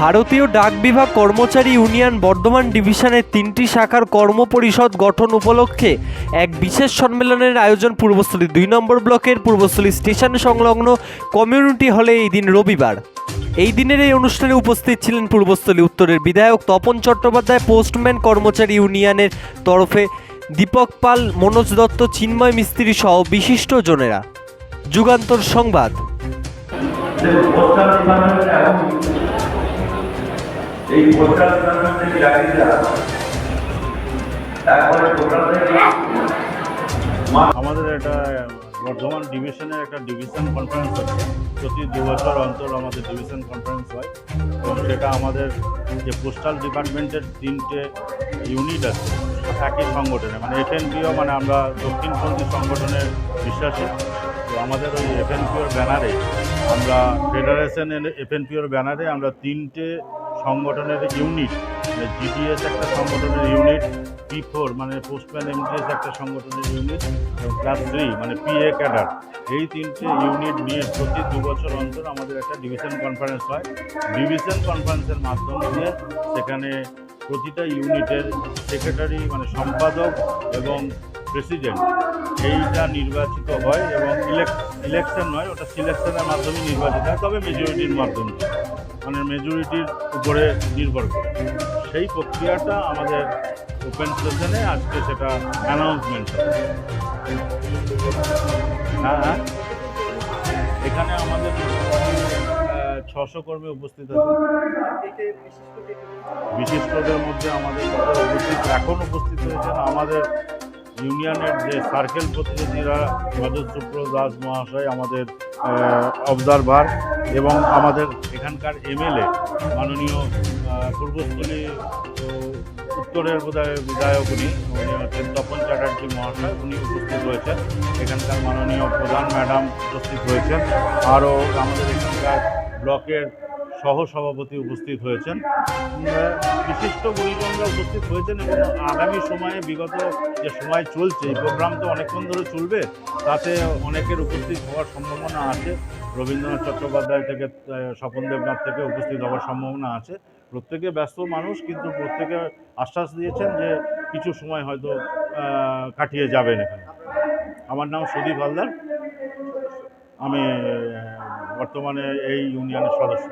ভারতীয় ডাক বিভাগ কর্মচারী ইউনিয়ন বর্ধমান ডিভিশনের 3টি শাখার কর্মপরিষদ গঠন উপলক্ষে এক বিশেষ সম্মেলনের আয়োজন পূর্বস্থলী 2 নম্বর ব্লকের পূর্বস্থলী স্টেশন সংলগ্ন কমিউনিটি হলে এই দিন রবিবার। এই দিনের এই অনুষ্ঠানে উপস্থিত ছিলেন পূর্বস্থলী উত্তরের বিধায়ক তপন চট্টোপাধ্যায়, পোস্টম্যান কর্মচারী ইউনিয়নের তরফে দীপক পাল, মনোজ দত্ত, চিন্ময় মিস্ত্রি সহ বিশিষ্ট জনেরা। যুগান্তর সংবাদ। এই পোস্টাল ডিপার্টমেন্টের চাকরিরা একবারে আমাদের একটা বর্ধমান ডিভিশনের একটা ডিভিশন কনফারেন্স হচ্ছে। প্রতি 2 বছর অন্তর আমাদের ডিভিশন কনফারেন্স হয় এবং সেটা আমাদের যে পোস্টাল ডিপার্টমেন্টের 3টে ইউনিট আছে একই সংগঠনে, মানে এফএনপিও, মানে আমরা দক্ষিণপন্থী সংগঠনের বিশ্বাসী। তো আমাদের ওই এফএনপিওর ব্যানারে আমরা ফেডারেশন এফএনপিওর ব্যানারে আমরা 3টে সংগঠনের ইউনিট, জিডিএস একটা সংগঠনের ইউনিট, P4 মানে পোস্টম্যান এমটিএস একটা সংগঠনের ইউনিট, ক্লাস 3 মানে পিএ ক্যাডার, এই 3টে ইউনিট নিয়ে প্রতি 2 বছর অন্তর আমাদের একটা ডিভিশন কনফারেন্স হয়। ডিভিশন কনফারেন্সের মাধ্যমে দিয়ে সেখানে প্রতিটা ইউনিটের সেক্রেটারি মানে সম্পাদক এবং প্রেসিডেন্ট এইটা নির্বাচিত হয় এবং ইলেকশন নয়, ওটা সিলেকশনের মাধ্যমে নির্বাচিত হয়, তবে মেজরিটির মাধ্যমে, মানে মেজরিটির উপরে নির্ভর করে। সেই প্রক্রিয়াটা আমাদের ওপেন সেশনে আজকে সেটা অ্যানাউন্সমেন্ট হবে। হ্যাঁ, এখানে আমাদের 600 কর্মী উপস্থিত আছে। বিশিষ্টদের মধ্যে আমাদের এখন উপস্থিত হয়েছেন আমাদের ইউনিয়নের যে সার্কেল প্রতিনিধিরা, রজত সুপ্রদ দাস মহাশয় আমাদের অবজারভার, এবং আমাদের এখানকার এমএলএ মাননীয় পূর্বস্থলী উত্তরের বিধায়ক উনি হচ্ছেন তপন চ্যাটার্জি মহাশয়, উনি উপস্থিত রয়েছেন। এখানকার মাননীয় প্রধান ম্যাডাম উপস্থিত হয়েছেন। আরও আমাদের এখানকার ব্লকের সহসভাপতি উপস্থিত হয়েছেন। বিশিষ্ট গুণীজনরা উপস্থিত হয়েছেন এবং আগামী সময়ে বিগত যে সময় চলছে, এই প্রোগ্রাম তো অনেকক্ষণ ধরে চলবে, তাতে অনেকের উপস্থিত হওয়ার সম্ভাবনা আছে। রবীন্দ্রনাথ চট্টোপাধ্যায় থেকে স্বপন দেবনাথ থেকে উপস্থিত হওয়ার সম্ভাবনা আছে। প্রত্যেকে ব্যস্ত মানুষ, কিন্তু প্রত্যেকে আশ্বাস দিয়েছেন যে কিছু সময় হয়তো কাটিয়ে যাবেন এখানে। আমার নাম সুদীপ হালদার, আমি বর্তমানে এই ইউনিয়নের সদস্য।